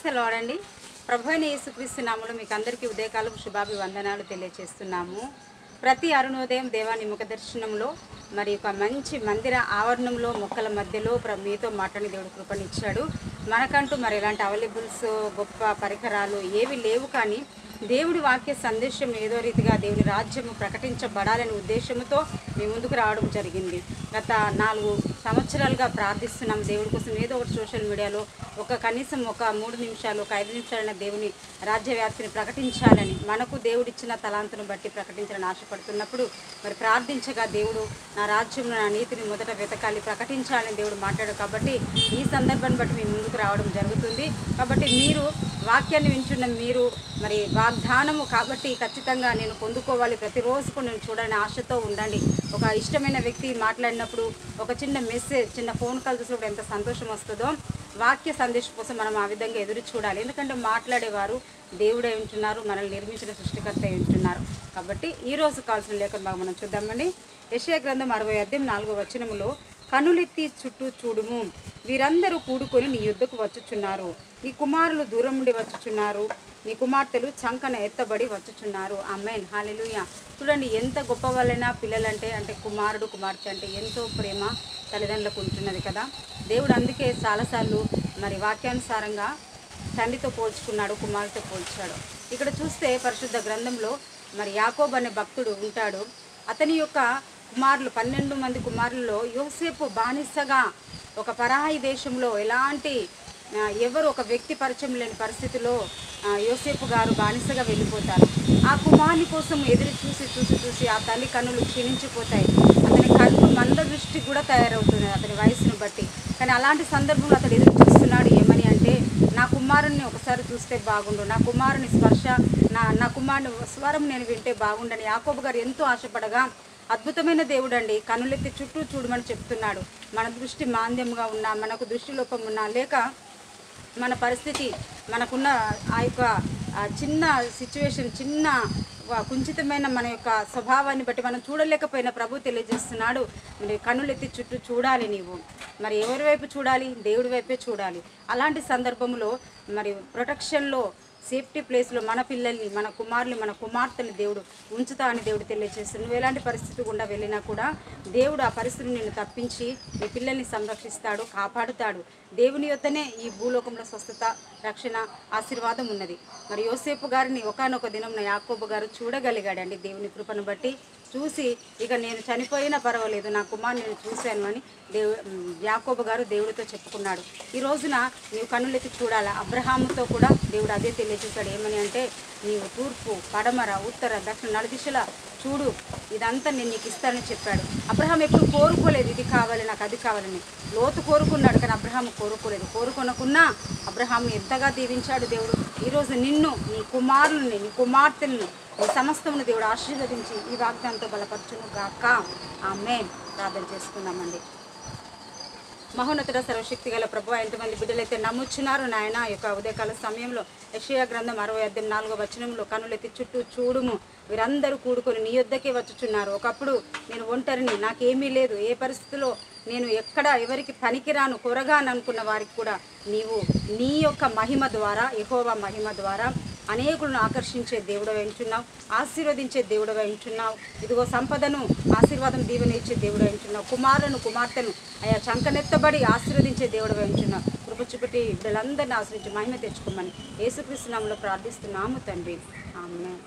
Praise the lord అండి. ప్రభువైన యేసుక్రీస్తు నామములో మీకు అందరికీ ఉదయకాలపు శుభాభివందనాలు తెలియజేస్తున్నాము. ప్రతి అరుణోదయం దేవాని ముఖ దర్శనంలో మరి ఒక మంచి మందిర ఆవరణంలో మొక్కల మధ్యలో మీతో మాట్లాడి దేవుడు కృపనిచ్చాడు. మనకంటూ మరి ఎలాంటి అవైలబుల్స్ గొప్ప పరికరాలు ఏవి లేవు, కానీ దేవుడి వాక్య సందేశం ఏదో రీతిగా దేవుని రాజ్యము ప్రకటించబడాలనే ఉద్దేశంతో మీ ముందుకు రావడం జరిగింది. గత 4 సంవత్సరాలుగా ప్రార్థిస్తున్నాం దేవుడి కోసం. ఏదో ఒకటి సోషల్ మీడియాలో కనీసం ఒక 3 నిమిషాలు, ఒక 5 నిమిషాలైన దేవుని రాజ్యవ్యాప్తిని ప్రకటించాలని, మనకు దేవుడిచ్చిన తలాంతును బట్టి ప్రకటించాలని ఆశపడుతున్నప్పుడు మరి ప్రార్థించగా దేవుడు నా రాజ్యం, నా నీతిని మొదట వెతకాలి, ప్రకటించాలని దేవుడు మాట్లాడు. కాబట్టి ఈ సందర్భాన్ని బట్టి మీ ముందుకు రావడం జరుగుతుంది. కాబట్టి మీరు వాక్యాన్ని వింటున్న మీరు మరి వాగ్దానము కాబట్టి ఖచ్చితంగా నేను పొందుకోవాలి, ప్రతిరోజు నేను చూడాలని ఆశతో ఉండండి. ఒక ఇష్టమైన వ్యక్తి మాట్లాడినప్పుడు ఒక చిన్న మెసేజ్, చిన్న ఫోన్ కాల్ చూసినప్పుడు ఎంత సంతోషం వస్తుందో, వాక్య సందేశం కోసం మనం ఆ విధంగా ఎదురు చూడాలి. ఎందుకంటే మాట్లాడేవారు దేవుడే ఉంటున్నారు, మనల్ని నిర్మించిన సృష్టికర్త ఉంటున్నారు. కాబట్టి ఈరోజు కావాల్సిన లేఖను బాగా మనం చూద్దామండి. యెషయా గ్రంథం 60:4 కనులెత్తి చుట్టూ చూడుము, వీరందరూ కూడుకొని నీ యుద్ధకు వచ్చుచున్నారు. నీ కుమారులు దూరం నుండి వచ్చుచున్నారు, నీ కుమార్తెలు చంకన ఎత్తబడి వచ్చుచున్నారు. ఆమేన్, హల్లెలూయా. చూడండి, ఎంత గొప్ప వాళ్ళైనా పిల్లలంటే కుమారుడు కుమార్తె అంటే ఎంతో ప్రేమ తల్లిదండ్రులకు ఉంటున్నది కదా. దేవుడు అందుకే చాలాసార్లు మరి వాక్యానుసారంగా తండ్రితో పోల్చుకున్నాడు, కుమారుతో పోల్చాడు. ఇక్కడ చూస్తే పరిశుద్ధ గ్రంథంలో మరి యాకోబు అనే భక్తుడు ఉంటాడు. అతని యొక్క కుమారులు 12 మంది కుమారులలో యోసేపు బానిసగా ఒక పరాయి దేశంలో ఎలాంటి ఎవరు ఒక వ్యక్తి పరిచయం లేని పరిస్థితిలో యోసేపు గారు బానిసగా వెళ్ళిపోతారు. ఆ కుమారుని కోసం ఎదురు చూసి ఆ తల్లి కన్నులు క్షీణించిపోతాయి. అతని కన్ను మంద దృష్టి కూడా తయారవుతుంది అతని వయసును బట్టి. కానీ అలాంటి సందర్భంలో అతడు ఎదురు చూస్తున్నాడు. ఏమని అంటే, నా కుమారుని ఒకసారి చూస్తే బాగుండు, నా కుమారుని స్పర్శ, నా కుమారుని స్వరం నేను వింటే బాగుండని యాకోబు గారు ఎంతో ఆశపడగా, అద్భుతమైన దేవుడు అండి, కనులెత్తి చుట్టూ చూడమని చెప్తున్నాడు. మన దృష్టి మాంద్యంగా ఉన్నా, మనకు దృష్టి లోపం ఉన్నా, లేక మన పరిస్థితి, మనకున్న ఆ యొక్క చిన్న సిచ్యువేషన్, చిన్న కుంచితమైన మన యొక్క స్వభావాన్ని బట్టి మనం చూడలేకపోయినా ప్రభు తెలియజేస్తున్నాడు, మరి కన్నులెత్తి చుట్టూ చూడాలి. నీవు మరి ఎవరి వైపు చూడాలి? దేవుడి వైపే చూడాలి. అలాంటి సందర్భంలో మరి ప్రొటెక్షన్లో, సేఫ్టీ ప్లేస్లో మన పిల్లల్ని, మన కుమారులు, మన కుమార్తెని దేవుడు ఉంచుతా అని దేవుడు తెలియజేస్తాడు. నువ్వు ఎలాంటి పరిస్థితి గుండా వెళ్ళినా కూడా దేవుడు ఆ పరిస్థితిని నిన్ను తప్పించి నీ పిల్లల్ని సంరక్షిస్తాడు, కాపాడుతాడు. దేవుని యొద్దనే ఈ భూలోకంలో స్వస్థత, రక్షణ, ఆశీర్వాదం ఉన్నది. మరి యోసేపు గారిని ఒకానొక దినం యాకోబు గారు చూడగలిగాడండి. దేవుని కృపను బట్టి చూసి, ఇక నేను చనిపోయినా పర్వాలేదు, నా కుమారుని నేను చూశాను అని యాకోబు గారు దేవుడితో చెప్పుకున్నాడు. ఈ రోజున నీవు కన్నులెత్తి చూడాలా. అబ్రహాముతో కూడా దేవుడు అదే తెలియజేశాడు. ఏమని అంటే, నీవు తూర్పు, పడమర, ఉత్తర, దక్షిణ, నలుదిశలా చూడు, ఇదంతా నేను నీకు ఇస్తానని చెప్పాడు. అబ్రహాం ఎప్పుడు కోరుకోలేదు ఇది కావాలి, నాకు అది కావాలని. లోతు కోరుకున్నాడు, కానీ అబ్రహాం కోరుకోలేదు. కోరుకొనకున్నా అబ్రహాంని ఎంతగా దీవించాడు దేవుడు. ఈరోజు నిన్ను, నీ కుమారుల్ని, నీ కుమార్తెలను, నీ సమస్తమును దేవుడు ఆశీర్వదించి ఈ వాగ్దానంతో బలపరచును గాక. ఆమేన్. ప్రార్థన చేసుకుందామండి. మహోన్నతుడ, సర్వశక్తి గల ప్రభువా, ఎంతమంది బిడ్డలైతే నమ్ముచున్నారు నాయన, ఈ యొక్క ఉదయకాల సమయంలో యెషయా గ్రంథం 60:4 కనులెత్తి చుట్టూ చూడుము, వీరందరూ కూడుకొని నీ యొద్దకే వచ్చుచున్నారు. ఒకప్పుడు నేను ఒంటరిని, నాకేమీ లేదు, ఏ పరిస్థితిలో నేను ఎవరికి పనికిరాను, కొరగాను అనుకున్న వారికి కూడా నీవు నీ యొక్క మహిమ ద్వారా, యెహోవా మహిమ ద్వారా అనేకులను ఆకర్షించే దేవుడవై ఉంటున్నావు, ఆశీర్వదించే దేవుడవై ఉంటున్నావు. ఇదిగో సంపదను, ఆశీర్వాదం, దీవెన ఇచ్చే దేవుడవై ఉంటున్నావు. కుమారులను, కుమార్తెను అయా చంకనెత్తబడి ఆశీర్వదించే దేవుడవై ఉంటున్నావు. కృప చూపెట్టి వీళ్ళందరినీ ఆశ్రయించి మహిమ తెచ్చుకోమని యేసుక్రీస్తు నామములో ప్రార్థిస్తున్నాము తండ్రి. ఆమేన్.